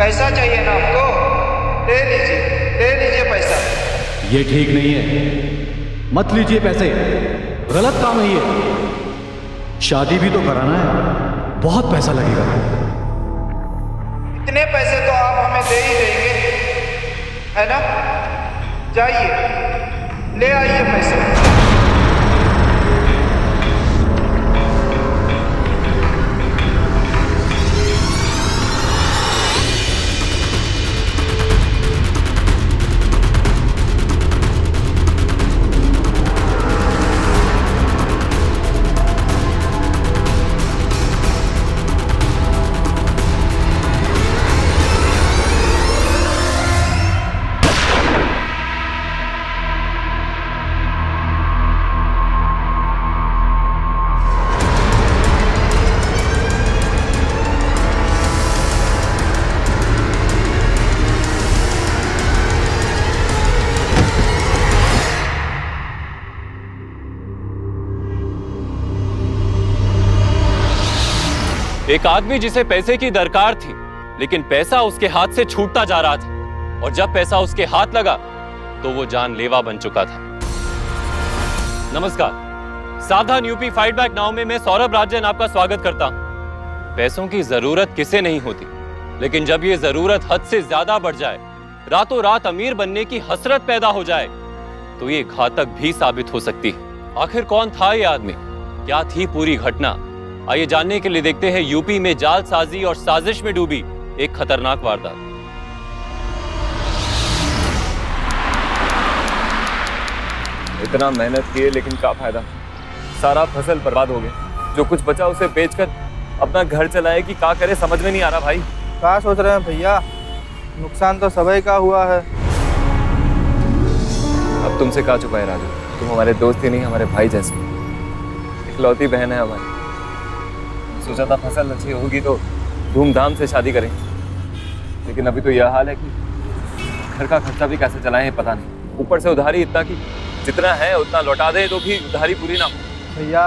पैसा चाहिए ना आपको? ले लीजिए पैसा। ये ठीक नहीं है, मत लीजिए पैसे, गलत काम है ये। शादी भी तो कराना है, बहुत पैसा लगेगा। इतने पैसे तो आप हमें दे ही देंगे, है ना? जाइए, ले आइए पैसे। एक आदमी जिसे पैसे की दरकार थी, लेकिन पैसा उसके हाथ से छूटता जा रहा था, और जब पैसा उसके हाथ लगा तो वो जानलेवा बन चुका था। नमस्कार, सावधान यूपी फाइट बैक नाउ में मैं सौरभ राजन आपका स्वागत करता हूं। पैसों की जरूरत किसे नहीं होती, लेकिन जब ये जरूरत हद से ज्यादा बढ़ जाए, रातों रात अमीर बनने की हसरत पैदा हो जाए, तो ये घातक भी साबित हो सकती है। आखिर कौन था ये आदमी, क्या थी पूरी घटना? आइए जानने के लिए देखते हैं यूपी में जालसाजी और साजिश में डूबी एक खतरनाक वारदात। इतना मेहनत किए लेकिन क्या फायदा, सारा फसल बर्बाद हो गया। जो कुछ बचा उसे बेचकर अपना घर चलाए कि क्या करे समझ में नहीं आ रहा। भाई क्या सोच रहे हैं भैया, नुकसान तो सभी का हुआ है। अब तुमसे क्या छुपाए राजू, तुम हमारे दोस्त ही नहीं हमारे भाई जैसे, इकलौती बहन है हमारी। सोचा था फसल अच्छी होगी तो धूमधाम से शादी करें, लेकिन अभी तो यह हाल है कि घर का खर्चा भी कैसे चलाएं पता नहीं। ऊपर से उधारी इतना कि जितना है उतना लौटा दे तो भी उधारी पूरी ना हो। भैया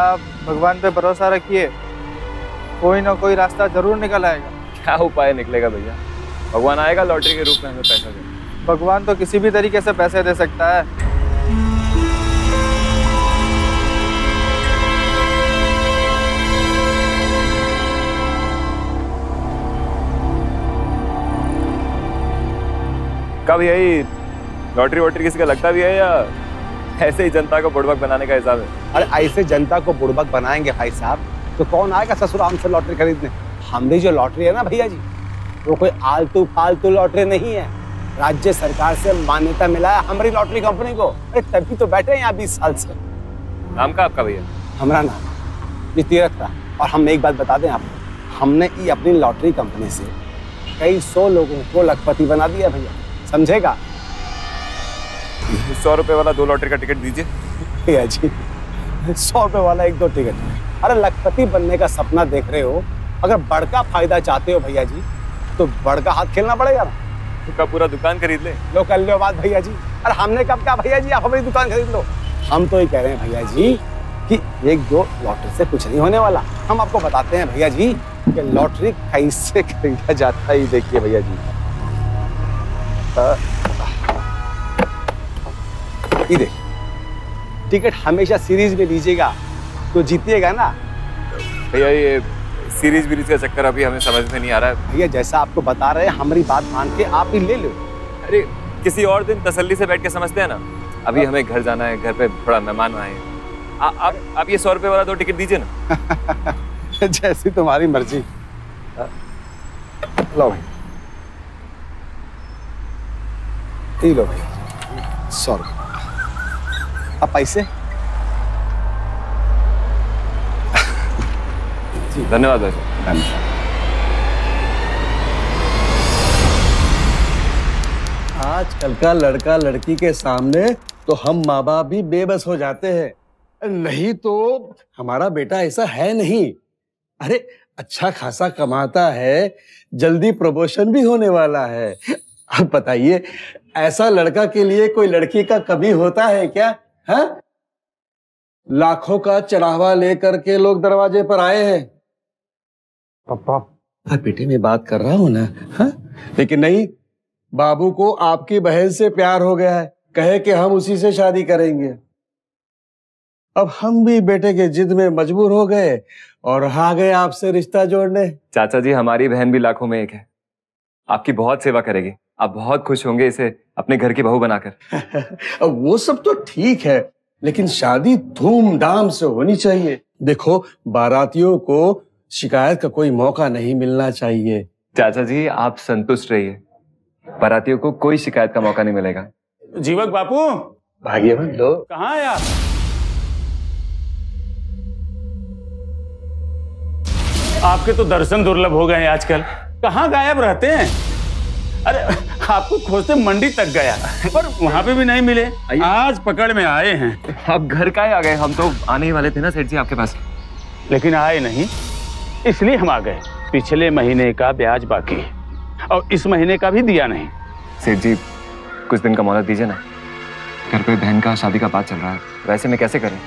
भगवान पे भरोसा रखिए, कोई ना कोई रास्ता जरूर निकल आएगा। क्या उपाय निकलेगा भैया? भगवान आएगा लॉटरी के रूप में हमें पैसा दे? भगवान तो किसी भी तरीके से पैसे दे सकता है। कब यही लॉटरी वॉटरी किसी का लगता भी है या ऐसे ही जनता को बुड़बक बनाने का हिसाब है? अरे ऐसे जनता को बुड़बक बनाएंगे भाई साहब तो कौन आएगा ससुराल से लॉटरी खरीदने? हमारी जो लॉटरी है ना भैया जी, वो कोई आलतू फालतू लॉटरी नहीं है, राज्य सरकार से मान्यता मिला है हमारी लॉटरी कंपनी को। अरे तभी तो बैठे हैं यहाँ 20 साल से। नाम का आपका भैया? हमारा नाम तीरथ था। और हम एक बात बता दें आपको, हमने ये अपनी लॉटरी कंपनी से कई 100 लोगों को लखपति बना दिया भैया, समझेगा? 100 रुपए वाला 2 लॉटरी का टिकट दीजिए भैया जी। 100 रुपए वाला 1-2 टिकट? अरे लखपति बनने का सपना देख रहे हो, अगर बड़का फायदा चाहते हो भैया जी तो बड़का हाथ खेलना पड़ेगा ना। का पूरा दुकान खरीद ले। लो कर लो बात भैया जी। अरे हमने कब कहा भैया जी आप हमारी दुकान खरीद लो? हम तो ये कह रहे हैं भैया जी कि 1-2 लॉटरी से कुछ नहीं होने वाला। हम आपको बताते हैं भैया जी कि लॉटरी कैसे खरीदा जाता है। देखिए भैया जी, ये देखिए, टिकट हमेशा सीरीज में लीजिएगा तो जीतिएगा ना भैया। ये सीरीज बीरीज का चक्कर अभी हमें समझ में नहीं आ रहा है भैया। जैसा आपको बता रहे हैं हमारी बात मान के आप ही ले लो। अरे किसी और दिन तसल्ली से बैठ के समझते हैं ना, अभी हमें घर जाना है, घर पे थोड़ा मेहमान आए हैं। आप ये 100 रुपए वाला 2 टिकट दीजिए ना। जैसी तुम्हारी मर्जी। लो भाई, ये लो भाई 100 रुपये। अब पैसे? धन्यवाद भाई। आजकल का लड़का लड़की के सामने तो हम माँ बाप भी बेबस हो जाते हैं। नहीं तो हमारा बेटा ऐसा है नहीं। अरे अच्छा खासा कमाता है, जल्दी प्रमोशन भी होने वाला है। अब बताइए ऐसा लड़का के लिए कोई लड़की का कमी होता है क्या? है लाखों का चढ़ावा लेकर के लोग दरवाजे पर आए हैं। पापा हाँ बेटे, मैं बात कर रहा हूँ ना। हाँ, लेकिन नहीं, बाबू को आपकी बहन से प्यार हो गया है, कहे कि हम उसी से शादी करेंगे। अब हम भी बेटे के जिद में मजबूर हो गए और आ गए आपसे रिश्ता जोड़ने। चाचा जी, हमारी बहन भी लाखों में एक है, आपकी बहुत सेवा करेगी, आप बहुत खुश होंगे इसे अपने घर की बहू बनाकर। अब वो सब तो ठीक है, लेकिन शादी धूमधाम से होनी चाहिए। देखो, बारातियों को शिकायत का कोई मौका नहीं मिलना चाहिए। चाचा जी, आप संतुष्ट रहिए, बारातियों को कोई शिकायत का मौका नहीं मिलेगा। जीवक बापू, भाग्यवान लोग। कहाँ है आप? आपके तो दर्शन दुर्लभ हो गए हैं आजकल, कहाँ गायब रहते हैं? अरे आपको खोजते मंडी तक गया, पर वहां पे भी नहीं मिले। आज पकड़ में आए हैं। आप घर का ही आ गए? हम तो आने ही वाले थे ना सेठ जी आपके पास। लेकिन आए नहीं, इसलिए हम आ गए। पिछले महीने का ब्याज बाकी है और इस महीने का भी दिया नहीं। सेठ जी, कुछ दिन का मोहलत दीजिए ना, घर पे बहन का शादी का बात चल रहा है, वैसे में कैसे करें?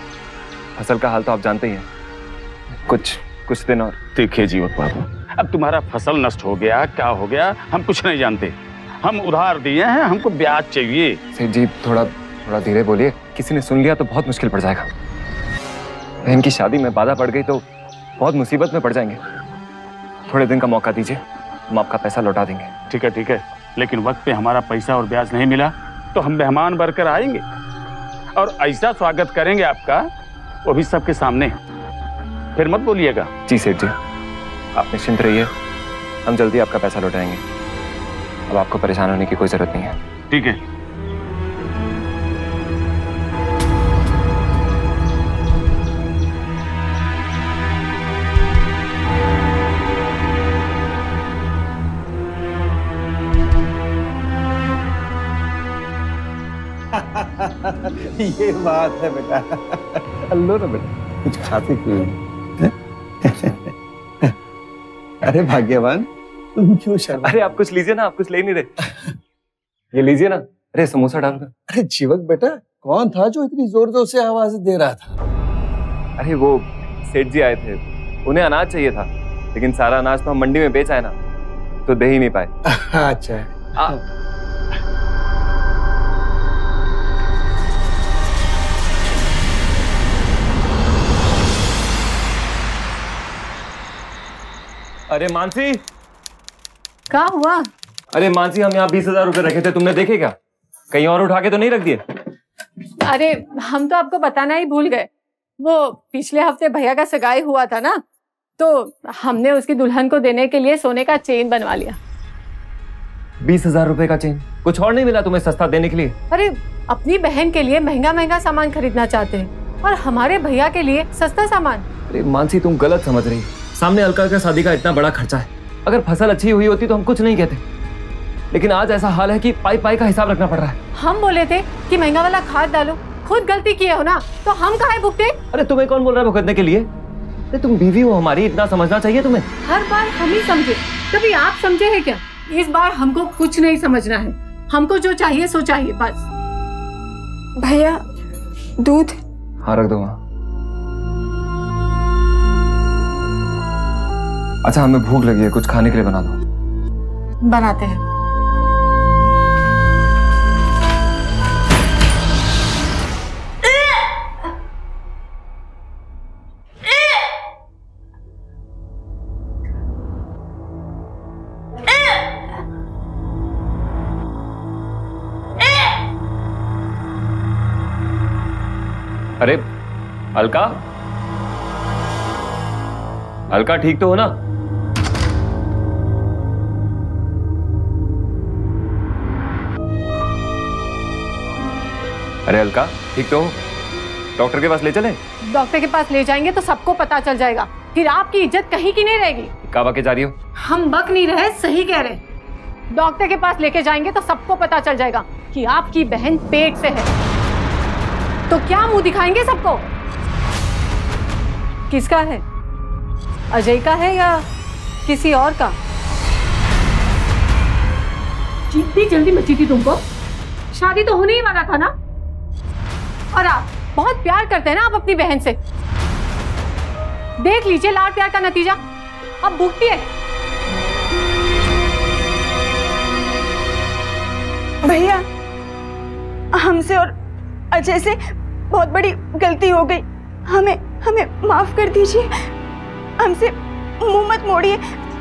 फसल का हाल तो आप जानते ही हैं। कुछ दिन और। देखिए जीवक बाबू, अब तुम्हारा फसल नष्ट हो गया, क्या हो गया, हम कुछ नहीं जानते। हम उधार दिए हैं, हमको ब्याज चाहिए। सेठ जी, थोड़ा धीरे बोलिए, किसी ने सुन लिया तो बहुत मुश्किल पड़ जाएगा। बहन की शादी में बाधा पड़ गई तो बहुत मुसीबत में पड़ जाएंगे। थोड़े दिन का मौका दीजिए, हम आपका पैसा लौटा देंगे। ठीक है, लेकिन वक्त पे हमारा पैसा और ब्याज नहीं मिला तो हम मेहमान बनकर आएंगे और ऐसा स्वागत करेंगे आपका, वो भी सबके सामने। फिर मत बोलिएगा। जी सेठ जी, आप निश्चिंत रहिए, हम जल्दी आपका पैसा लौटाएंगे। अब आपको परेशान होने की कोई जरूरत नहीं है। ठीक है। ये बात है बेटा। लो ना बेटा, कुछ खाते क्यों? अरे भाग्यवान, तुम क्यों शर्मा? अरे आप कुछ लीजिए ना, आप कुछ ले नहीं रहे। ये लीजिए ना। अरे समोसा डाल दो। अरे जीवक बेटा, कौन था जो इतनी जोर जोर से आवाज दे रहा था? अरे वो सेठ जी आए थे, उन्हें अनाज चाहिए था, लेकिन सारा अनाज तो हम मंडी में बेच आए ना, तो दे ही नहीं पाए। अच्छा। अरे मानसी, क्या हुआ? अरे मानसी, हम यहाँ 20,000 रुपए रखे थे, तुमने देखे क्या? कहीं और उठा के तो नहीं रख दिए? अरे हम तो आपको बताना ही भूल गए। वो पिछले हफ्ते भैया का सगाई हुआ था ना, तो हमने उसकी दुल्हन को देने के लिए सोने का चेन बनवा लिया। 20,000 रुपए का चेन? कुछ और नहीं मिला तुम्हें सस्ता देने के लिए? अरे अपनी बहन के लिए महंगा महंगा सामान खरीदना चाहते हैं और हमारे भैया के लिए सस्ता सामान। अरे मानसी, तुम गलत समझ रही। सामने अलका का शादी का इतना बड़ा खर्चा है, अगर फसल अच्छी हुई होती तो हम कुछ नहीं कहते, लेकिन आज ऐसा हाल है कि पाई पाई का हिसाब रखना पड़ रहा है। हम बोले थे कि महंगा वाला खाद डालो, खुद गलती किए हो ना, तो हम काहे भुगते? अरे तुम्हें कौन बोल रहा है भुगतने के लिए? अरे तुम बीवी हो हमारी, इतना समझना चाहिए तुम्हें। हर बार हम ही समझे, कभी आप समझे है क्या? इस बार हमको कुछ नहीं समझना है, हमको जो चाहिए सो चाहिए बस। भैया दूध? हाँ रख दो वहाँ। अच्छा, हमें भूख लगी है, कुछ खाने के लिए बना दो। बनाते हैं। अरे अलका, अलका ठीक तो हो ना? अरे अलका, ठीक तो हो? डॉक्टर के पास ले चलें? डॉक्टर के पास ले जाएंगे तो सबको पता चल जाएगा, फिर आपकी इज्जत कहीं की नहीं रहेगी। क्या बके जा रही हो? हम बक नहीं रहे, सही कह रहे। डॉक्टर के पास लेके जाएंगे तो सबको पता चल जाएगा कि आपकी बहन पेट से है। तो क्या मुंह दिखाएंगे सबको? किसका है? अजय का है या किसी और का? जितनी जल्दी मची थी तुमको, शादी तो होने ही वाला था ना। और आप बहुत प्यार करते हैं ना आप अपनी बहन से। देख लीजिए लाड़ प्यार का नतीजा, अब भुगती है। भैया, हमसे और अजय से बहुत बड़ी गलती हो गई। हमें हमें माफ कर दीजिए। हमसे मुंह मत मोड़िए।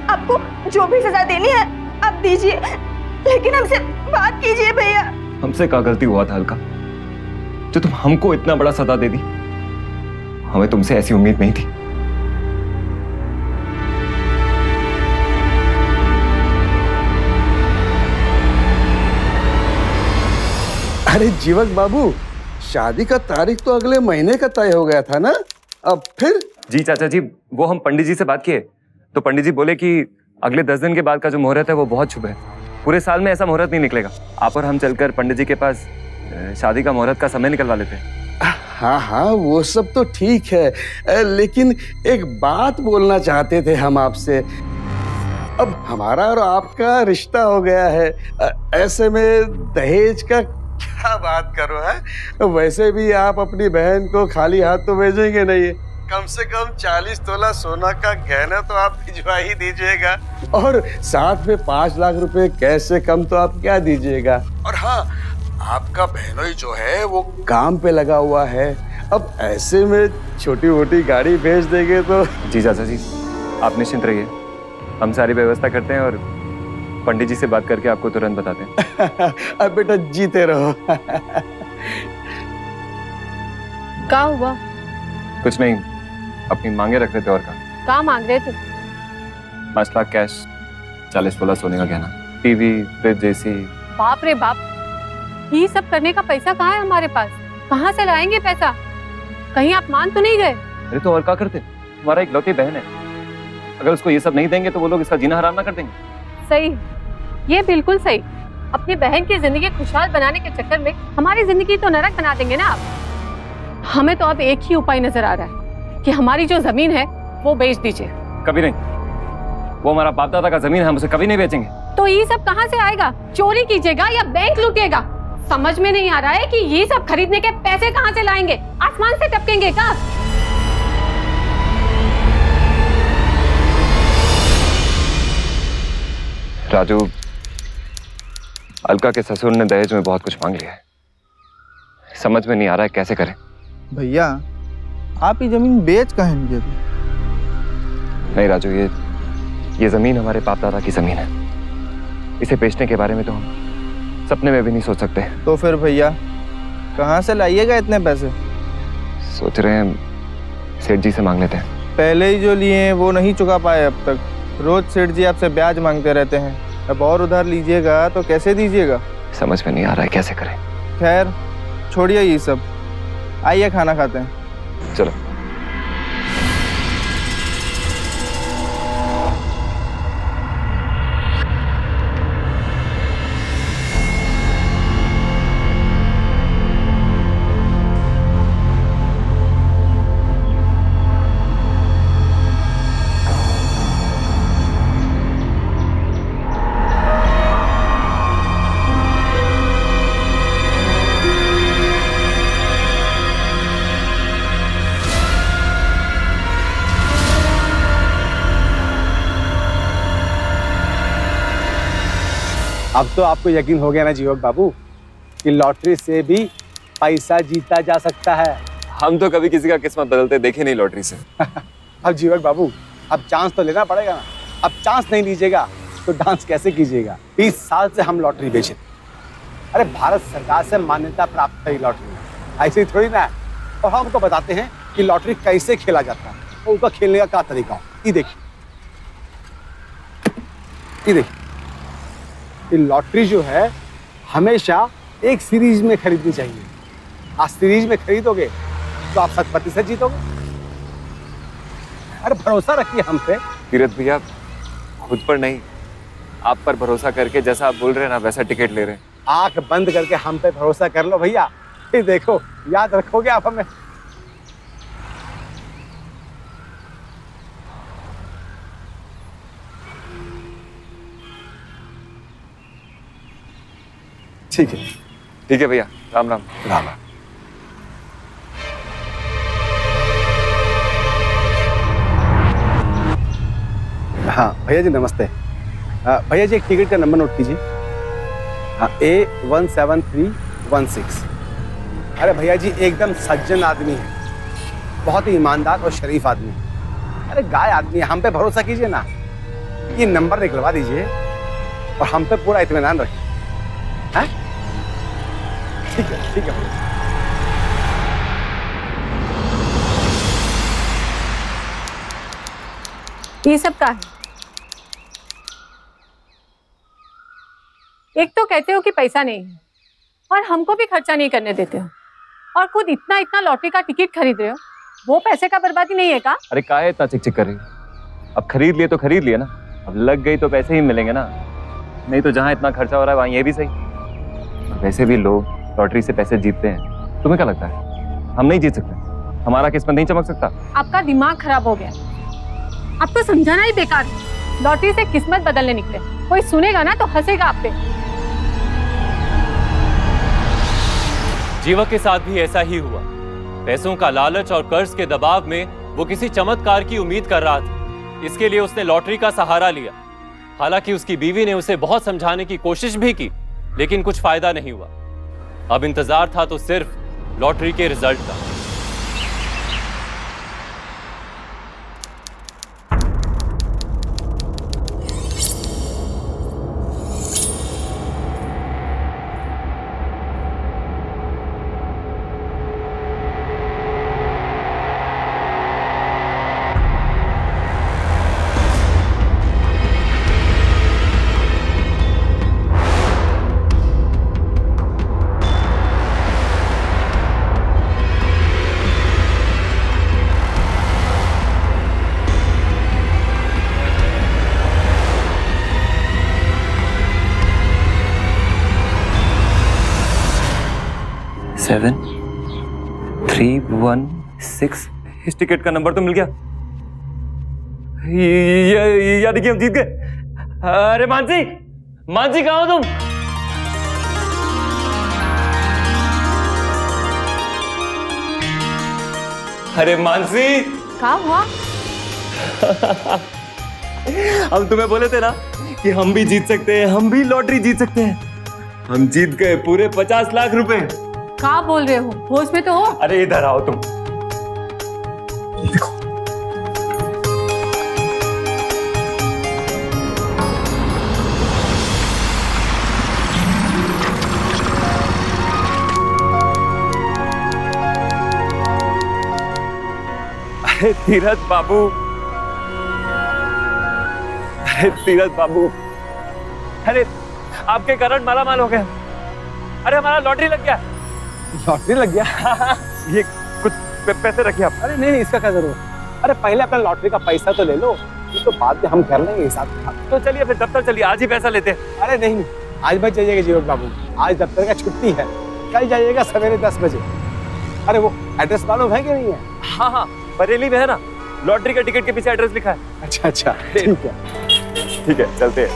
आपको जो भी सजा देनी है आप दीजिए, लेकिन हमसे बात कीजिए भैया। हमसे क्या गलती हुआ था अलका, जो तुम हमको इतना बड़ा सजा दे दी? हमें तुमसे ऐसी उम्मीद नहीं थी। अरे जीवक बाबू, शादी का तारीख तो अगले महीने का तय हो गया था ना, अब फिर? जी चाचा जी, वो हम पंडित जी से बात किए तो पंडित जी बोले कि अगले 10 दिन के बाद का जो मुहूर्त है वो बहुत शुभ है। पूरे साल में ऐसा मुहूर्त नहीं निकलेगा। आप और हम चलकर पंडित जी के पास शादी का मुहूर्त का समय निकलवा लेते हैं। हाँ हाँ, वो सब तो ठीक है, लेकिन एक बात बोलना चाहते थे हम आपसे। अब हमारा और आपका रिश्ता हो गया है, ऐसे में दहेज का क्या बात करो है? वैसे भी आप अपनी बहन को खाली हाथ तो भेजेंगे नहीं, कम से कम 40 तोला सोना का गहना तो आप भिजवा ही दीजिएगा, और साथ में 5 लाख रुपए कैश से कम तो आप क्या दीजिएगा। और हाँ, आपका बहनोई जो है वो काम पे लगा हुआ है, अब ऐसे में छोटी मोटी गाड़ी भेज देंगे तो। जी चाचा जी, आप निश्चिंत रहिए, हम सारी व्यवस्था करते हैं और पंडित जी से बात करके आपको तुरंत बताते हैं। अब बेटा जीते रहो। क्या हुआ? कुछ नहीं, अपनी मांगे रख रहे थे। और क्या मांग रहे थे? 5 लाख कैश, 40 तोला सोने का गहना, टीवी, फ्रिज, एसी। बाप रे बाप, ये सब करने का पैसा कहाँ है हमारे पास? कहाँ से लाएंगे पैसा? कहीं आप मान तो नहीं गए? अरे तो और क्या करते, हमारा एक लौती बहन है, अगर उसको ये सब नहीं देंगे तो वो लोग इसका जीना हराम ना कर देंगे। सही, ये बिल्कुल सही। अपनी बहन की जिंदगी खुशहाल बनाने के चक्कर में हमारी जिंदगी तो नरक बना देंगे ना आप। हमें तो अब एक ही उपाय नजर आ रहा है कि हमारी जो जमीन है वो बेच दीजिए। कभी नहीं, वो हमारा बाप दादा का जमीन है, हम उसे कभी नहीं बेचेंगे। तो ये सब कहाँ से आएगा? चोरी कीजिएगा या बैंक लूटिएगा? समझ में नहीं आ रहा है कि ये सब खरीदने के पैसे कहाँ से लाएंगे? आसमान से टपकेंगे क्या? राजू, अलका के ससुर ने दहेज में बहुत कुछ मांग लिया है, समझ में नहीं आ रहा है कैसे करें। भैया, आप ये जमीन बेच कहें दिए? नहीं राजू, ये जमीन हमारे बाप दादा की जमीन है, इसे बेचने के बारे में तो हम सपने में भी नहीं सोच सकते। तो फिर भैया कहाँ से लाइएगा इतने पैसे? सोच रहे हैं सेठ जी से मांग लेते हैं। पहले ही जो लिए हैं वो नहीं चुका पाए अब तक, रोज सेठ जी आपसे ब्याज मांगते रहते हैं, अब और उधार लीजिएगा तो कैसे दीजिएगा? समझ में नहीं आ रहा है कैसे करें। खैर छोड़िए ये सब, आइए खाना खाते हैं। चलो। अब तो आपको यकीन हो गया ना जीवक बाबू कि लॉटरी से भी पैसा जीता जा सकता है। हम तो कभी किसी का किस्मत बदलते देखे नहीं लॉटरी से। अब जीवक बाबू, अब चांस तो लेना पड़ेगा ना। अब चांस नहीं लीजिएगा तो डांस कैसे कीजिएगा? 20 साल से हम लॉटरी बेचे, अरे भारत सरकार से मान्यता प्राप्त है लॉटरी, ऐसे ही थोड़ी ना है। और हम हमको बताते हैं कि लॉटरी कैसे खेला जाता है और उनका खेलने का क्या तरीका हो। ये देखिए, ये देखिए, ये लॉटरी जो है हमेशा एक सीरीज में खरीदनी चाहिए। आप सीरीज में खरीदोगे तो आप 100% जीतोगे। अरे भरोसा रखिए हम पे। तीरथ भैया, खुद पर नहीं, आप पर भरोसा करके जैसा आप बोल रहे हैं ना वैसा टिकट ले रहे हैं। आंख बंद करके हम पे भरोसा कर लो भैया, फिर देखो याद रखोगे आप हमें। ठीक है भैया, राम राम। राम। हाँ भैया जी नमस्ते। भैया जी एक टिकट का नंबर नोट कीजिए। हाँ, A17316। अरे भैया जी एकदम सज्जन आदमी है, बहुत ही ईमानदार और शरीफ आदमी है। अरे गाय आदमी है, हम पे भरोसा कीजिए ना। ये नंबर निकलवा दीजिए और हम पे पूरा इत्मीनान रखिए। हैं? ठीक है भैया। ये सब का है? एक तो कहते हो कि पैसा नहीं है और हमको भी खर्चा नहीं करने देते हो, और खुद इतना इतना लॉटरी का टिकट खरीद रहे हो। वो पैसे का बर्बादी नहीं है का? अरे काहे इतना चिक चिक कर रही हो? अब खरीद लिए तो खरीद लिए ना, अब लग गई तो पैसे ही मिलेंगे ना, नहीं तो जहाँ इतना खर्चा हो रहा है वहाँ ये भी सही। वैसे भी लोग लॉटरी से पैसे जीतते हैं, तुम्हें क्या लगता है हम नहीं जीत सकते? हमारा किस्मत नहीं चमक सकता? आपका दिमाग खराब हो गया, अब तो समझाना ही बेकार है। लॉटरी से किस्मत बदलने निकले, कोई सुनेगा ना तो हंसेगा आप पे। जीवक के साथ भी ऐसा ही हुआ। पैसों का लालच और कर्ज के दबाव में वो किसी चमत्कार की उम्मीद कर रहा था, इसके लिए उसने लॉटरी का सहारा लिया। हालांकि उसकी बीवी ने उसे बहुत समझाने की कोशिश भी की, लेकिन कुछ फायदा नहीं हुआ। अब इंतजार था तो सिर्फ लॉटरी के रिजल्ट का। सेवन 316। इस टिकट का नंबर तो मिल गया। याद कि हम जीत गए। अरे मानसी, मानसी कहाँ हो तुम? अरे मानसी, क्या हुआ? हम तुम्हें बोले थे ना कि हम भी जीत सकते हैं, हम भी लॉटरी जीत सकते हैं। हम जीत गए पूरे 50 लाख रुपए। क्या बोल रहे हो? होश में तो हो? अरे इधर आओ तुम। देखो अरे तीरथ बाबू, अरे तीरथ बाबू, अरे आपके कारण मालामाल हो गया। अरे हमारा लॉटरी लग गया। लॉटरी लग गया? ये कुछ पैसे रखिए आप। अरे नहीं, इसका क्या जरूरत? अरे पहले अपना लॉटरी का पैसा तो ले लो, ये तो बाद में हम कर लेंगे हिसाब। तो चलिए फिर दफ्तर चलिए, आज ही पैसा लेते हैं। अरे नहीं, आज मत जाइएगा जीवक बाबू, आज दफ्तर का छुट्टी है, कल जाइएगा सवेरे 10 बजे। अरे वो एड्रेस मालूम है कि नहीं है? हाँ हाँ, बरेली में है ना, लॉटरी का टिकट के पीछे एड्रेस लिखा है। अच्छा अच्छा, ठीक है ठीक है, चलते हैं।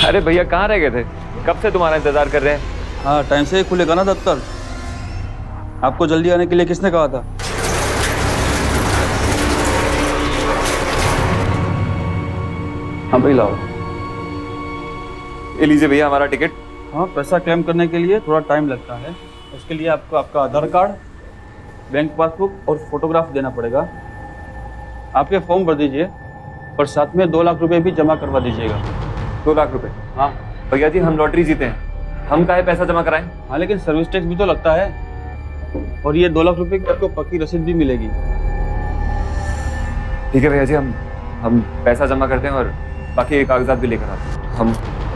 अरे भैया कहाँ रह गए थे? कब से तुम्हारा इंतजार कर रहे हैं। हाँ, टाइम से ही खुलेगा ना दफ्तर। आपको जल्दी आने के लिए किसने कहा था? हाँ भाई लाओ। ये लीजिए भैया हमारा टिकट। हाँ, पैसा क्लेम करने के लिए थोड़ा टाइम लगता है, उसके लिए आपको आपका आधार कार्ड, बैंक पासबुक और फोटोग्राफ देना पड़ेगा। आप ये फॉर्म भर दीजिए और साथ में 2 लाख रुपए भी जमा करवा दीजिएगा। 2 लाख रुपए? हाँ भैया जी, हम लॉटरी जीते हैं, हम काहे पैसा जमा कराएं? हाँ, लेकिन सर्विस टैक्स भी तो लगता है, और ये 2 लाख रुपए की आपको पक्की रसीद भी मिलेगी। ठीक है भैया जी, हम पैसा जमा करते हैं और बाकी कागजात भी लेकर आते हैं। हम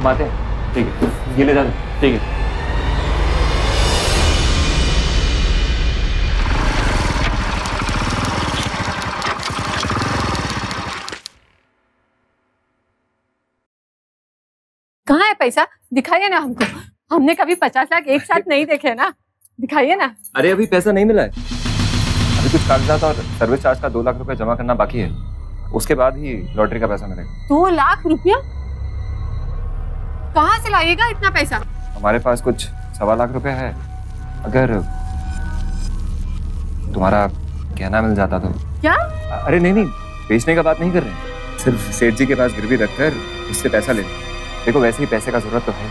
आते हैं। ठीक है, ये ले जाते हैं। ठीक है। कहाँ है पैसा? दिखाइए ना हमको। हमने कभी 50 लाख एक साथ नहीं देखे ना, दिखाइए ना। अरे अभी पैसा नहीं मिला है, अभी कुछ कागजात और सर्विस चार्ज का 2 लाख रुपए जमा करना बाकी है, उसके बाद ही लॉटरी का पैसा मिलेगा। 2 लाख रुपया? कहाँ से लाइएगा इतना पैसा? हमारे पास कुछ 1.25 लाख रुपए है, अगर तुम्हारा गहना मिल जाता तो। क्या? अरे नहीं, बेचने का बात नहीं कर रहे, सिर्फ सेठ जी के पास गिरवी रखकर उससे पैसा ले। देखो वैसे ही पैसे का जरूरत तो है,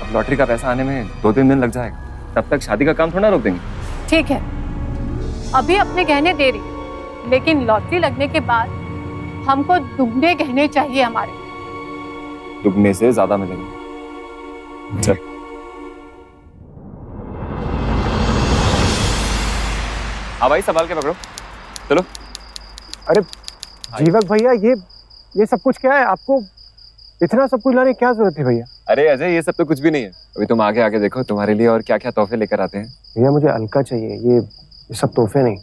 अब लॉटरी का पैसा आने में 2-3 दिन लग जाएगा, तब तक शादी का काम थोड़ा रोक देंगे। ठीक है, अभी अपने गहने दे रही, लेकिन लॉटरी लगने के बाद हमको दुगने गहने चाहिए हमारे। दुगने से ज्यादा मिलेंगे। चल हाँ भाई, संभाल के पकड़ो, चलो। अरे जीवक भैया, ये सब कुछ क्या है? आपको इतना सब कुछ लाने की क्या जरूरत है भैया? अरे अजय, ये सब तो कुछ भी नहीं है, अभी तुम आगे आगे देखो तुम्हारे लिए और क्या क्या तोहफे लेकर आते हैं। भैया मुझे हल्का चाहिए, ये सब तोहफे नहीं।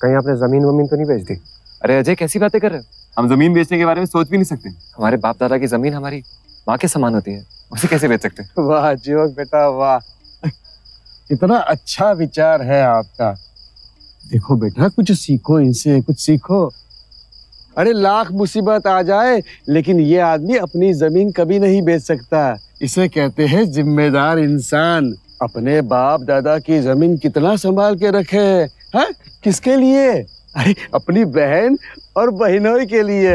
कहीं आपने जमीन वमीन तो नहीं बेच दी? अरे अजय, कैसी बातें कर रहे हो? हम जमीन बेचने के बारे में सोच भी नहीं सकते। हमारे बाप दादा की जमीन हमारी माँ के समान होती है, उसे कैसे बेच सकते? वाह जीवक बेटा वाह, कितना अच्छा विचार है आपका। देखो बेटा, कुछ सीखो इनसे, कुछ सीखो। अरे लाख मुसीबत आ जाए लेकिन ये आदमी अपनी जमीन कभी नहीं बेच सकता, इसे कहते हैं जिम्मेदार इंसान। अपने बाप दादा की जमीन कितना संभाल के रखे है, किसके लिए? अरे अपनी बहन और बहनों के लिए।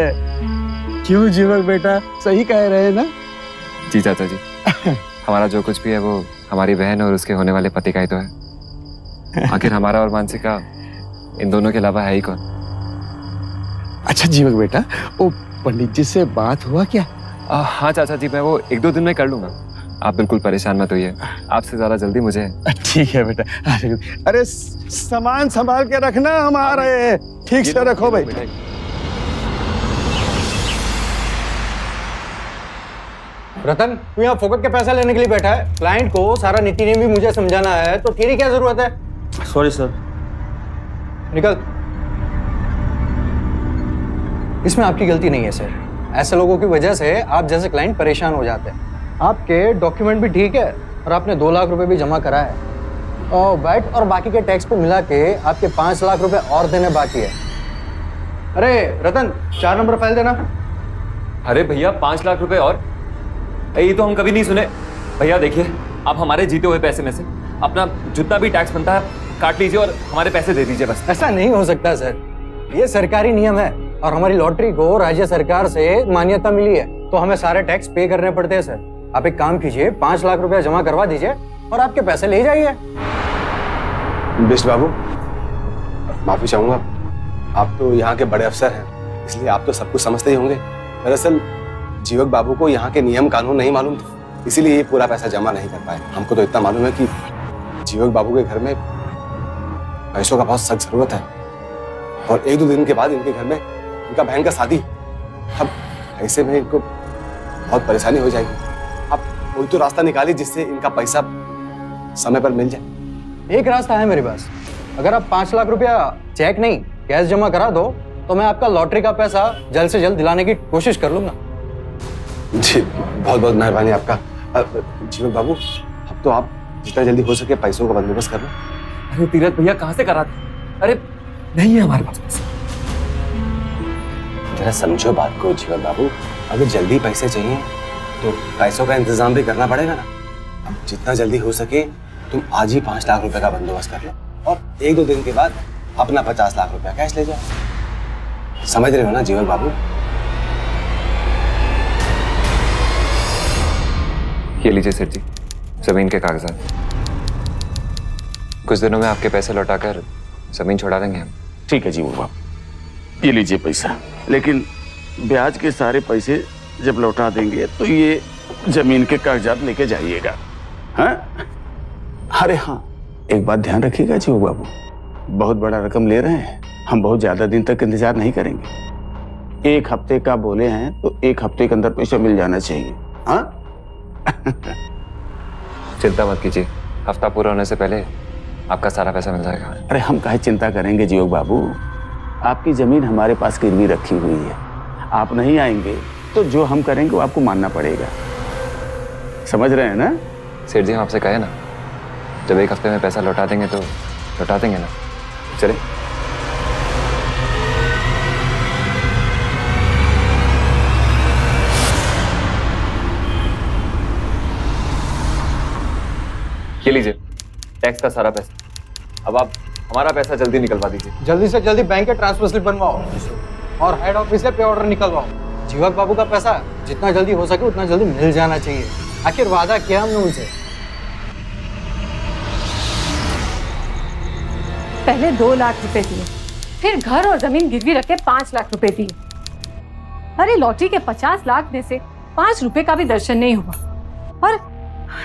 क्यों जीवक बेटा, सही कह रहे हैं ना? जी चाचा जी, हमारा जो कुछ भी है वो हमारी बहन और उसके होने वाले पति का ही तो है। आखिर हमारा और मानसी का इन दोनों के अलावा है ही कौन? अच्छा जीवक बेटा, वो पंडित जी से बात हुआ क्या? हाँ चाचा जी, मैं वो 1-2 दिन में कर लूंगा, आप बिल्कुल परेशान मत होइए, आपसे ज्यादा जल्दी मुझे है। ठीक है बेटा। अरे सामान संभाल के रखना, हम आ रहे हैं। ठीक से रखो भाई। रतन, तू यहाँ फोकट के पैसा लेने के लिए बैठा है? क्लाइंट को सारा नीति नियम भी मुझे समझाना है, तो तेरी क्या जरूरत है? Sorry sir. निकल। इसमें आपकी गलती नहीं है सर, ऐसे लोगों की वजह से आप जैसे क्लाइंट परेशान हो जाते हैं। आपके डॉक्यूमेंट भी ठीक है और आपने 2 लाख रुपए भी जमा करा है, और वैट और बाकी के टैक्स को मिला के आपके 5 लाख रुपए और देने बाकी है। अरे रतन, 4 नंबर फाइल देना। अरे भैया, 5 लाख रुपए और? ये तो हम कभी नहीं सुने। भैया देखिए, आप हमारे जीते हुए पैसे में से अपना जितना भी टैक्स बनता है काट लीजिए और हमारे पैसे दे दीजिए बस। ऐसा नहीं हो सकता सर, ये सरकारी नियम है और हमारी लॉटरी को राज्य सरकार से मान्यता मिली है, तो हमें सारे टैक्स पे करने पड़ते हैं सर। आप एक काम कीजिए, 5 लाख रुपया जमा करवा दीजिए और आपके पैसे ले जाइए। बिष्ट बाबू, माफी चाहूंगा, आप तो यहाँ के बड़े अफसर हैं, इसलिए आप तो सब कुछ समझते ही होंगे। दरअसल जीवक बाबू को यहाँ के नियम कानून नहीं मालूम थे, इसीलिए ये पूरा पैसा जमा नहीं कर पाए। हमको तो इतना मालूम है कि जीवक बाबू के घर में पैसों का बहुत सख्त जरूरत है, और 1-2 दिन के बाद इनके घर में इनका बहन का शादी। अब ऐसे में इनको बहुत परेशानी हो जाएगी। आप कोई तो रास्ता निकालिए जिससे इनका पैसा समय पर मिल जाए। एक रास्ता है मेरे पास, अगर आप 5 लाख रुपया चेक नहीं कैश जमा करा दो तो मैं आपका लॉटरी का पैसा जल्द से जल्द दिलाने की कोशिश कर लूंगा। जी बहुत बहुत मेहरबानी आपका। जीवक बाबू, अब तो आप जितना जल्दी हो सके पैसों का बंदोबस्त कर लो। अरे तीरथ भैया, कहाँ से करा था? अरे नहीं है हमारे पास पैसे। जरा समझो बात को जीवक बाबू, अगर जल्दी पैसे चाहिए तो पैसों का इंतजाम भी करना पड़ेगा ना। अब जितना जल्दी हो सके तुम आज ही 5 लाख रुपए का बंदोबस्त कर लो और 1-2 दिन के बाद अपना 50 लाख रुपया कैश ले जाओ। समझ रहे हो ना जीवक बाबू? ये लीजिए सेठ जी, जमीन के कागजात। कुछ दिनों में आपके पैसे लौटाकर जमीन छोड़ा देंगे हम। ठीक है जीवक बाबू, ये लीजिए पैसा, लेकिन ब्याज के सारे पैसे जब लौटा देंगे तो ये जमीन के कागजात लेके जाइएगा। हाँ? अरे हाँ, एक बात ध्यान रखिएगा जीवक बाबू, बहुत बड़ा रकम ले रहे हैं, हम बहुत ज्यादा दिन तक इंतजार नहीं करेंगे। 1 हफ्ते का बोले हैं तो 1 हफ्ते के अंदर पैसा मिल जाना चाहिए। हाँ? चिंता मत कीजिए, हफ्ता पूरा होने से पहले आपका सारा पैसा मिल जाएगा। अरे हम काहे चिंता करेंगे जीवक बाबू, आपकी जमीन हमारे पास गिरवी रखी हुई है, आप नहीं आएंगे तो जो हम करेंगे वो आपको मानना पड़ेगा। समझ रहे हैं ना? सेठ जी हम आपसे कहे ना, जब 1 हफ्ते में पैसा लौटा देंगे तो लौटा देंगे ना। चले। ये लीजिए टैक्स का सारा पैसा। अब आप हमारा पैसा जल्दी निकलवा दीजिए। जल्दी से जल्दी बैंक के ट्रांसफर स्लिप बनवाओ और हेड ऑफिस से पे ऑर्डर निकलवाओ। जीवक बाबू का पैसा जितना जल्दी हो सके उतना जल्दी मिल जाना चाहिए। आखिर वादा किया हमने उनसे। पहले 2 लाख रुपए दिए, फिर घर और जमीन गिरवी रख के 5 लाख रुपए दिए। अरे लॉटरी के 50 लाख में से 5 रुपए का भी दर्शन नहीं हुआ। और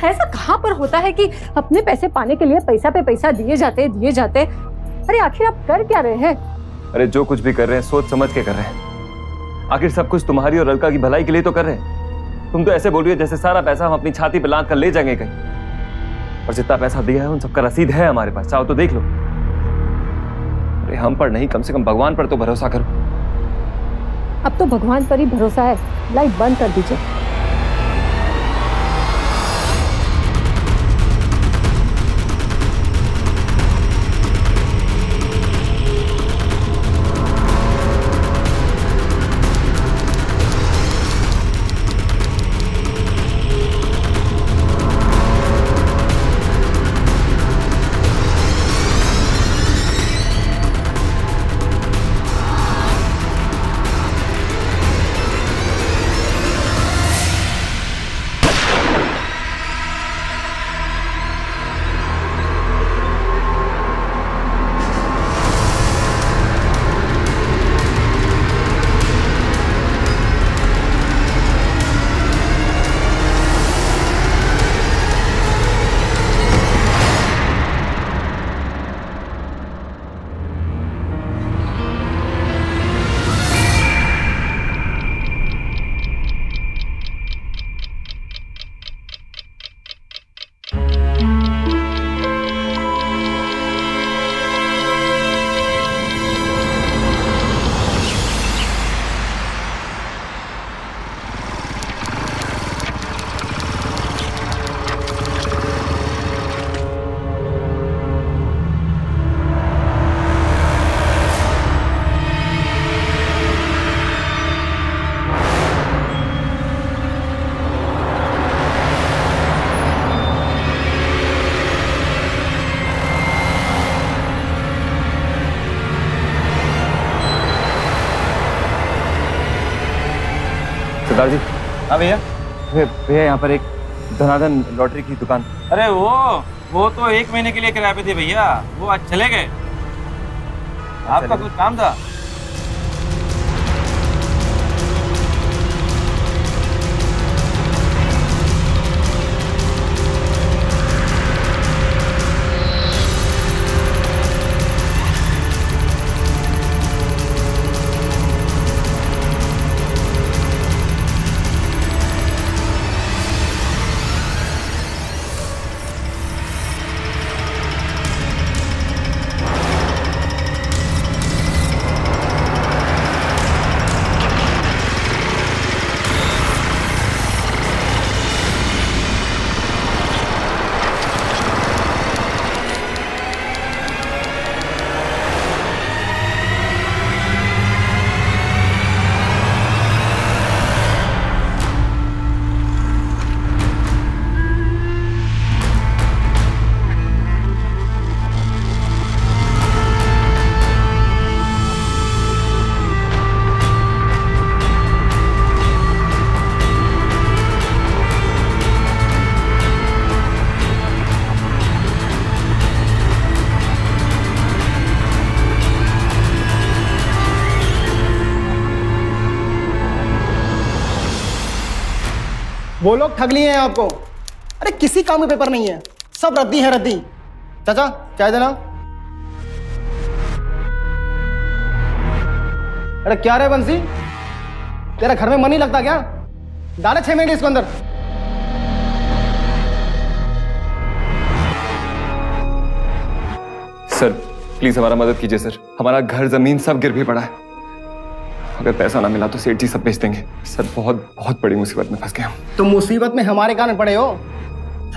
ऐसा कहाँ पर होता है कि अपने पैसे पाने के लिए पैसा पे पैसा दिए जाते। अरे आखिर आप कर क्या रहे हैं? अरे जो कुछ भी कर रहे हैं सोच समझ के कर रहे हैं। आखिर सब कुछ तुम्हारी और अलका की भलाई के लिए तो कर रहे हैं। तुम तो ऐसे बोल रही हो जैसे सारा पैसा हम अपनी छाती पे लाद कर ले जाएंगे कहीं। और जितना पैसा दिया है उन सबका रसीद है हमारे पास, चाहो तो देख लो। अरे हम पर नहीं, कम से कम भगवान पर तो भरोसा करो। अब तो भगवान पर ही भरोसा है। लाइट बंद कर दीजिए। सरदार जी। हाँ भैया। भैया यहाँ पर एक धनाधन लॉटरी की दुकान। अरे वो तो 1 महीने के लिए किराए पे थे भैया, वो आज चले गए। आपका कुछ काम था? वो लोग ठग लिए हैं आपको। अरे किसी काम में पेपर नहीं है, सब रद्दी है रद्दी। चाचा चाय देना। अरे क्या रे बंसी, तेरा घर में मन नहीं लगता क्या? डाले 6 मिनट इसको अंदर। सर प्लीज हमारा मदद कीजिए सर, हमारा घर जमीन सब गिरवी पड़ा है। अगर पैसा ना मिला तो सेठ जी सब बेच देंगे। सर बहुत बहुत बड़ी मुसीबत में फंस गए हम। तुम मुसीबत में हमारे कारण पड़े हो।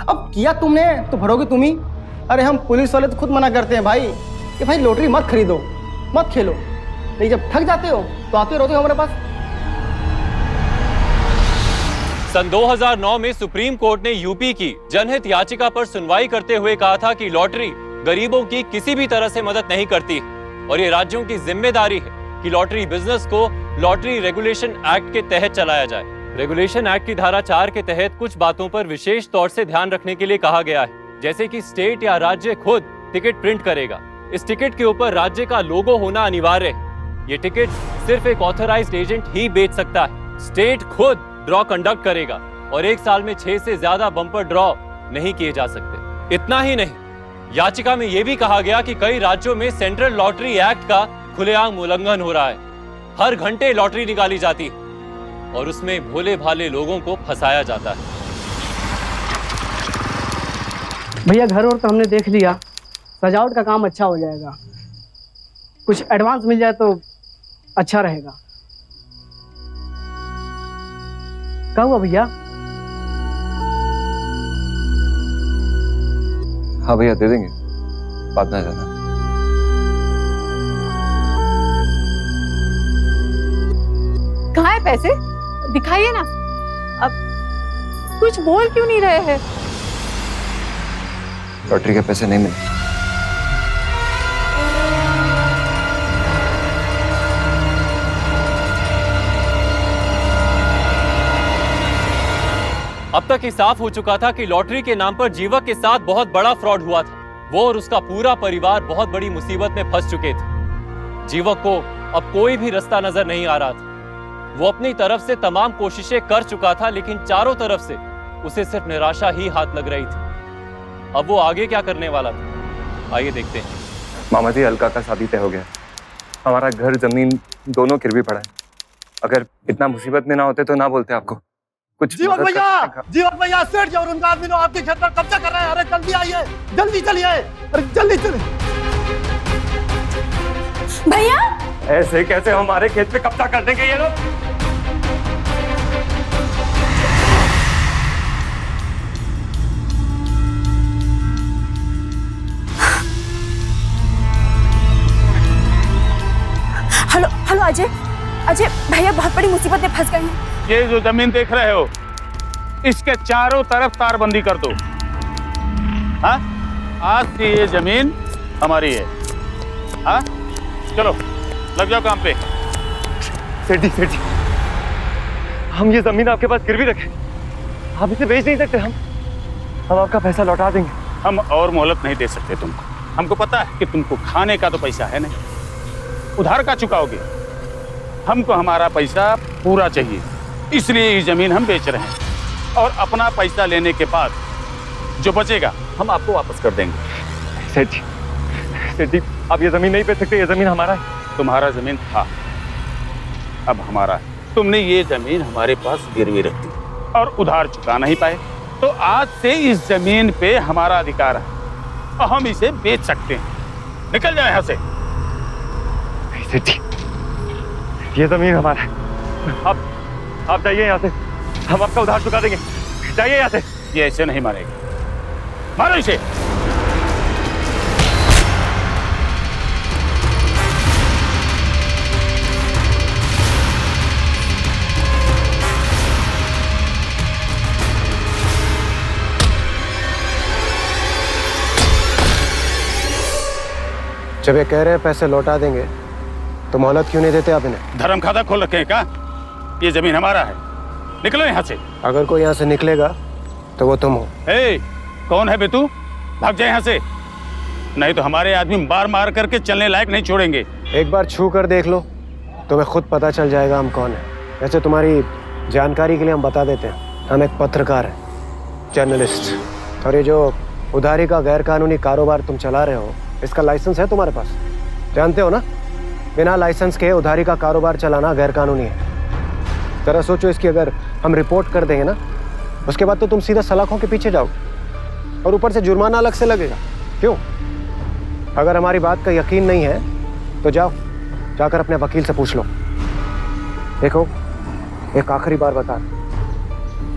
अब किया तुमने तो भरोगे तुम ही। अरे हम पुलिस वाले तो खुद मना करते हैं भाई कि भाई लॉटरी मत खरीदो, मत खेलो, लेकिन जब ठग जाते हो तो आते रहते हो हमारे पास। सन 2009 में सुप्रीम कोर्ट ने यूपी की जनहित याचिका पर सुनवाई करते हुए कहा था कि लॉटरी गरीबों की किसी भी तरह से मदद नहीं करती और ये राज्यों की जिम्मेदारी है कि लॉटरी बिजनेस को लॉटरी रेगुलेशन एक्ट के तहत चलाया जाए। रेगुलेशन एक्ट की धारा 4 के तहत कुछ बातों पर विशेष तौर से ध्यान रखने के लिए कहा गया है, जैसे कि स्टेट या राज्य खुद टिकट प्रिंट करेगा। इस टिकट के ऊपर राज्य का लोगो होना अनिवार्य है। ये टिकट सिर्फ एक ऑथराइज्ड एजेंट ही बेच सकता है। स्टेट खुद ड्रॉ कंडक्ट करेगा और एक साल में 6 से ज्यादा बम्पर ड्रॉ नहीं किए जा सकते। इतना ही नहीं, याचिका में यह भी कहा गया कि कई राज्यों में सेंट्रल लॉटरी एक्ट का खुलेआम उल्लंघन हो रहा है। हर घंटे लॉटरी निकाली जाती है और उसमें भोले भाले लोगों को फंसाया जाता है। भैया घर और तो हमने देख लिया, सजावट का काम अच्छा हो जाएगा, कुछ एडवांस मिल जाए तो अच्छा रहेगा। क्या हुआ भैया? हाँ भैया दे देंगे, बात ना जाना। कहाँ है पैसे? दिखाइए ना। अब कुछ बोल क्यों नहीं रहे हैं? लॉटरी के पैसे नहीं मिले। अब तक ये साफ हो चुका था कि लॉटरी के नाम पर जीवक के साथ बहुत बड़ा फ्रॉड हुआ था। वो और उसका पूरा परिवार बहुत बड़ी मुसीबत में फंस चुके थे। जीवक को अब कोई भी रास्ता नजर नहीं आ रहा था। वो अपनी तरफ से तमाम कोशिशें कर चुका था, लेकिन चारों तरफ से उसे सिर्फ निराशा ही हाथ लग रही थी। अब वो आगे क्या करने वाला था, आइए देखते हैं। मामा जी, अलका का शादी तय हो गया। हमारा घर जमीन दोनों गिरवी पड़ा है। अगर इतना मुसीबत में ना होते तो ना बोलते आपको। कुछ जीवक भैया सेठ जी और उनका आदमी लोग आपके खेत पर कब्जा कर रहे हैं। अरे जल्दी आइए, जल्दी चलिए, अरे जल्दी चलिए। भैया ऐसे कैसे हमारे खेत पे कब्जा कर देंगे ये लोग? हेलो हेलो अजय, अजय भैया बहुत बड़ी मुसीबत में फंस गए हैं। ये जो जमीन देख रहे हो, इसके चारों तरफ तारबंदी कर दो। हाँ, आज से ये जमीन हमारी है। हाँ, चलो लग जाओ काम पे। सेठ जी, हम ये जमीन आपके पास गिरवी रखे, आप इसे बेच नहीं सकते। हम आपका पैसा लौटा देंगे। हम और मोहलत नहीं दे सकते तुमको। हमको पता है कि तुमको खाने का तो पैसा है नहीं, उधार का चुकाओगे। हमको हमारा पैसा पूरा चाहिए, इसलिए ये जमीन हम बेच रहे हैं और अपना पैसा लेने के बाद जो बचेगा हम आपको वापस कर देंगे। सेठ जी, आप ये जमीन नहीं बेच सकते। ये जमीन हमारा है। तुम्हारा जमीन था, अब हमारा है। तुमने ये जमीन हमारे पास गिरवी रख दी और उधार चुका नहीं पाए, तो आज से इस जमीन पे हमारा अधिकार है और हम इसे बेच सकते हैं। निकल जाए यहाँ से। सेठ जी, ये जमीन हमारा है। आप जाइए यहाँ से, हम आपका उधार चुका देंगे। जाइए यहाँ से। ये ऐसे नहीं मारेगा, मारो इसे। जब ये कह रहे हैं पैसे लौटा देंगे तो मोहलत क्यों नहीं देते आप इन्हें? धर्म खाता खोल रखे हैं क्या? ये जमीन हमारा है, निकलो यहाँ से। अगर कोई यहाँ से निकलेगा तो वो तुम हो। ए, कौन है बे तू? भाग जाए यहाँ से, नहीं तो हमारे आदमी मार मार करके चलने लायक नहीं छोड़ेंगे। एक बार छू कर देख लो, तुम्हें खुद पता चल जाएगा हम कौन है। वैसे तुम्हारी जानकारी के लिए हम बता देते हैं, हम एक पत्रकार हैं, जर्नलिस्ट। और ये जो उधारी का गैर कानूनी कारोबार तुम चला रहे हो, इसका लाइसेंस है तुम्हारे पास? जानते हो ना, बिना लाइसेंस के उधारी का कारोबार चलाना गैर कानूनी है। जरा सोचो, इसकी अगर हम रिपोर्ट कर देंगे ना, उसके बाद तो तुम सीधा सलाखों के पीछे जाओ और ऊपर से जुर्माना अलग से लगेगा। क्यों? अगर हमारी बात का यकीन नहीं है तो जाओ, जाकर अपने वकील से पूछ लो। देखो, एक आखिरी बार बता,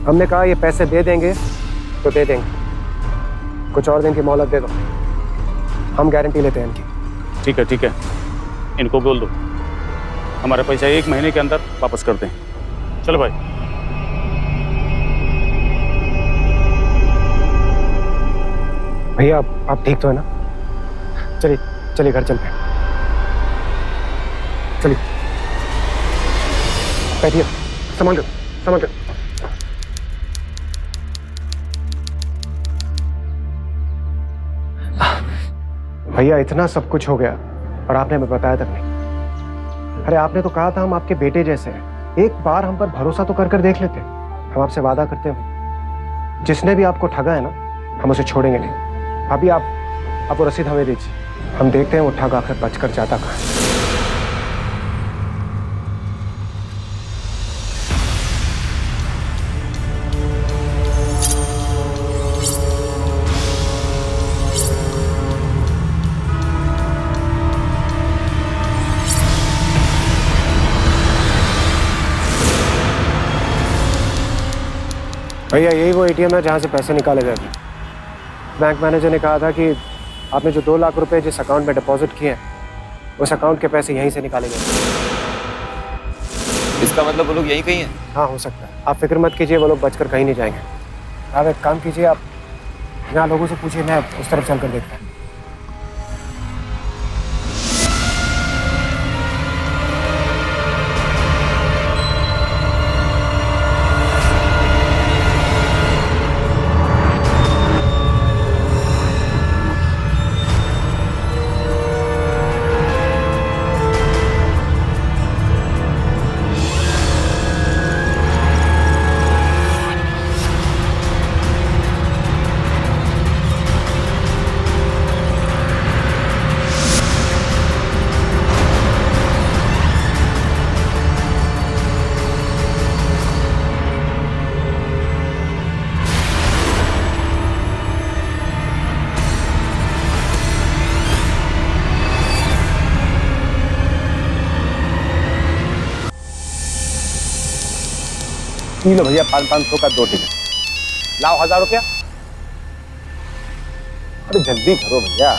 हमने कहा ये पैसे दे देंगे तो दे देंगे, कुछ और दिन की मोहलत दे दो, हम गारंटी लेते हैं इनकी। ठीक है, इनको बोल दो हमारा पैसा 1 महीने के अंदर वापस करते हैं। चलो भाई। भैया आप ठीक तो है ना? चलिए चलिए घर चलते हैं, चलिए बैठिए, संभाल कर। भैया इतना सब कुछ हो गया और आपने हमें बताया तक नहीं। अरे आपने तो कहा था हम आपके बेटे जैसे हैं, एक बार हम पर भरोसा तो कर देख लेते। हम आपसे वादा करते हैं, जिसने भी आपको ठगा है ना, हम उसे छोड़ेंगे नहीं। अभी आप वो रसीद हमें दीजिए, हम देखते हैं वो ठग आकर बचकर जाता कहाँ है। भैया यही वो एटीएम है जहाँ से पैसे निकाले गए थे। बैंक मैनेजर ने कहा था कि आपने जो 2 लाख रुपए जिस अकाउंट में डिपॉजिट किए हैं, उस अकाउंट के पैसे यहीं से निकाले गए। इसका मतलब वो लोग यहीं कहीं हैं? हाँ हो सकता है, आप फिक्र मत कीजिए, वो लोग बचकर कहीं नहीं जाएंगे। आप एक काम कीजिए, आप यहाँ लोगों से पूछिए, मैं उस तरफ चल कर देखता हूँ। लो भैया 500 का 2 टिकट, लाओ 1000 रुपया। अरे जल्दी करो भैया।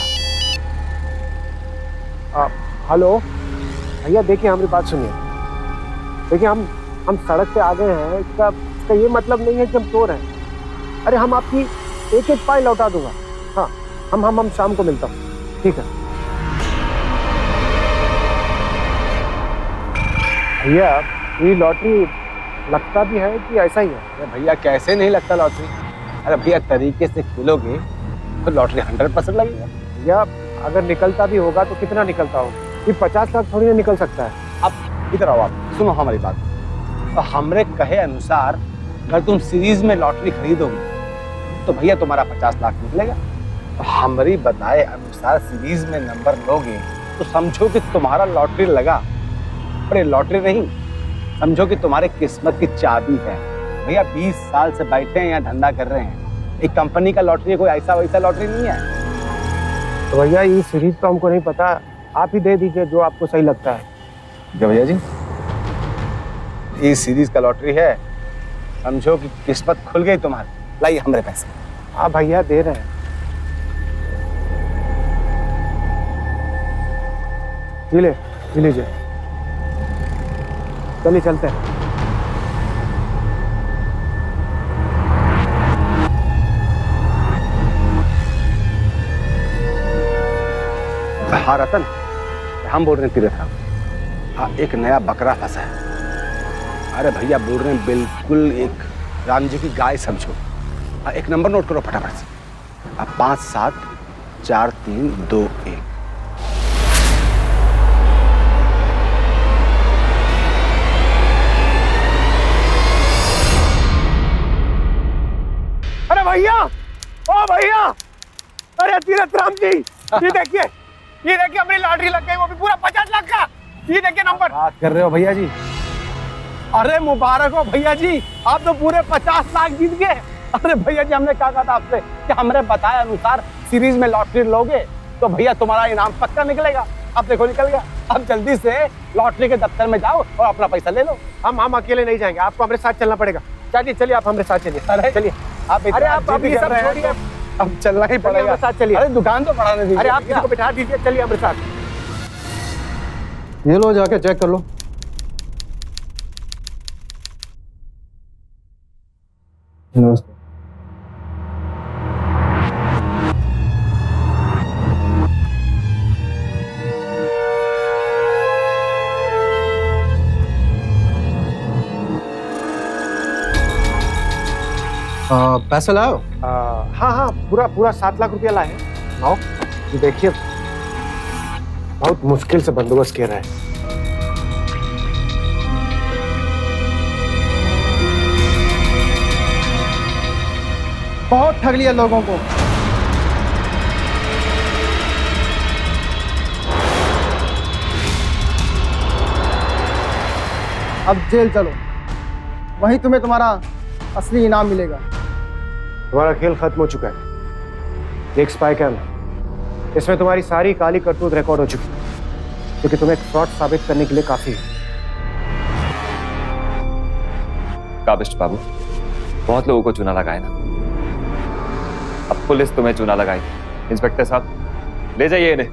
हेलो भैया, देखिए हमारी बात सुनिए। देखिए हम सड़क पे आ गए हैं, इसका ये मतलब नहीं है कि हम चोर हैं। अरे हम आपकी एक पाई लौटा दूंगा। हाँ हम शाम को मिलता हूँ, ठीक है भैया। ये लॉटरी लगता भी है कि ऐसा ही है? अरे भैया कैसे नहीं लगता लॉटरी? अरे भैया तरीके से खेलोगे तो लॉटरी 100% लगेगा। भैया अगर निकलता भी होगा तो कितना निकलता होगा? ये 50 लाख थोड़ी ना निकल सकता है। अब इधर आओ, आप सुनो हमारी बात। तो हमरे कहे अनुसार अगर तुम सीरीज में लॉटरी खरीदोगे तो भैया तुम्हारा 50 लाख निकलेगा। तो हमारी बताए अनुसार सीरीज में नंबर लोगे तो समझो कि तुम्हारा लॉटरी लगा। अरे लॉटरी नहीं, समझो कि तुम्हारे किस्मत की चाबी है। भैया 20 साल से बैठे हैं यहाँ, धंधा कर रहे हैं। एक कंपनी का लॉटरी है, कोई ऐसा वैसा लॉटरी नहीं है। तो भैया ये सीरीज तो हमको नहीं पता, आप ही दे दीजिए जो आपको सही लगता है। क्या भैया जी, ये सीरीज का लॉटरी है, समझो कि किस्मत खुल गई तुम्हारी। लाइए हमारे पैसे। हाँ भैया दे रहे हैं, ये लीजिए। चलिए चलते हैं। हाँ रतन, हम बोल रहे हैं तीरथ राम। हाँ एक नया बकरा फंसा है। अरे भैया बोल रहे हैं बिल्कुल एक राम जी की गाय समझो। हाँ एक नंबर नोट करो फटाफट से। अब 5 7 4 3 2 1। अरे भैया, ओ भैया, अरे तीरथ राम जी, ये देखिए अपनी लॉटरी लग गई, वो भी पूरा 50 लाख का। ये देखिए नंबर। बात कर रहे हो भैया जी? अरे मुबारक हो भैया जी, आप तो पूरे 50 लाख जीत गए। अरे भैया जी हमने क्या कहा था आपसे कि हमने बताया अनुसार सीरीज में लॉटरी लोगे तो भैया तुम्हारा इनाम पक्का निकलेगा। अब देखो निकल गया। अब जल्दी से लॉटरी के दफ्तर में जाओ और अपना पैसा ले लो। हम अकेले नहीं जाएंगे, आपको हमारे साथ चलना पड़ेगा। चलिए चलिए, आप हमारे साथ चलिए। अरे चलिए आप, अरे आप अभी सब छोड़िए, अब चलना ही पड़ेगा। हमारे साथ चलिए। अरे दुकान तो बढ़ाने दीजिए। अरे आप किसी को बिठा दीजिए, चलिए हमारे साथ। ये लो, जाके चेक कर लो। नमस्ते। पैसे लाओ? हाँ हाँ, पूरा 7 लाख रुपया लाए हैं। आओ देखिए, बहुत मुश्किल से बंदोबस्त किया रहा है। बहुत ठग लिया लोगों को। अब जेल चलो, वहीं तुम्हें तुम्हारा असली इनाम मिलेगा। तुम्हारा खेल खत्म हो चुका है। एक स्पाई कैम है, इसमें तुम्हारी सारी काली करतूत रिकॉर्ड हो चुकी है, क्योंकि तुम्हें फ्रॉड साबित करने के लिए काफी है। काबिस्ट बाबू, बहुत लोगों को चूना लगाए ना, अब पुलिस तुम्हें चूना लगाई। इंस्पेक्टर साहब ले जाइए इन्हें।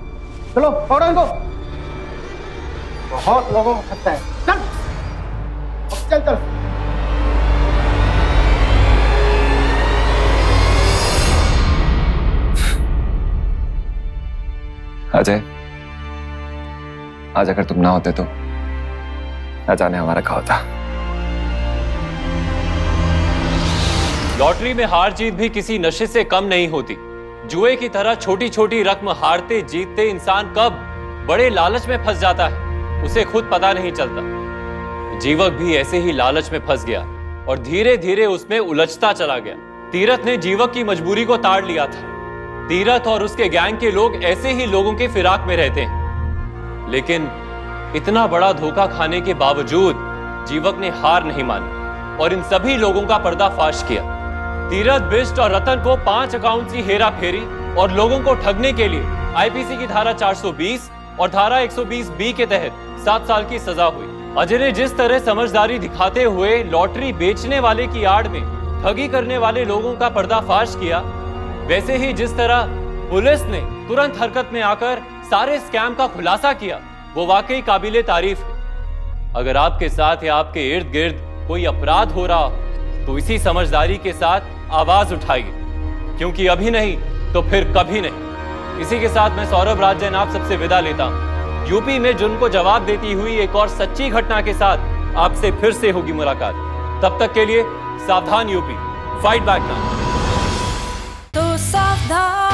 चलो पकड़ो इनको, बहुत लोगों को खतरा है। चल चल चल। अजय, आज अगर तुम ना होते तो न जाने हमारा क्या होता। लॉटरी में हार जीत भी किसी नशे से कम नहीं होती। जुए की तरह छोटी छोटी रकम हारते जीतते इंसान कब बड़े लालच में फंस जाता है, उसे खुद पता नहीं चलता। जीवक भी ऐसे ही लालच में फंस गया और धीरे धीरे उसमें उलझता चला गया। तीरथ ने जीवक की मजबूरी को ताड़ लिया था। तीरथ और उसके गैंग के लोग ऐसे ही लोगों के फिराक में रहते हैं, लेकिन इतना बड़ा धोखा खाने के बावजूद जीवक ने हार नहीं मानी और इन सभी लोगों का पर्दाफाश किया। तीरथ, बिष्ट और रतन को 5 अकाउंट की हेरा फेरी और लोगों को ठगने के लिए आईपीसी की धारा 420 और धारा 120B के तहत 7 साल की सजा हुई। अजय ने जिस तरह समझदारी दिखाते हुए लॉटरी बेचने वाले की आड़ में ठगी करने वाले लोगों का पर्दाफाश किया, वैसे ही जिस तरह पुलिस ने तुरंत हरकत में आकर सारे स्कैम का खुलासा किया, वो वाकई काबिले तारीफ है। अगर आपके साथ या आपके इर्द गिर्द कोई अपराध हो रहा तो इसी समझदारी के साथ आवाज उठाइए, क्योंकि अभी नहीं तो फिर कभी नहीं। इसी के साथ मैं सौरभ राजन आप सबसे विदा लेता हूं। यूपी में जुर्म को जवाब देती हुई एक और सच्ची घटना के साथ आपसे फिर से होगी मुलाकात। तब तक के लिए सावधान यूपी, फाइट बैक नाउ। तो सावधान।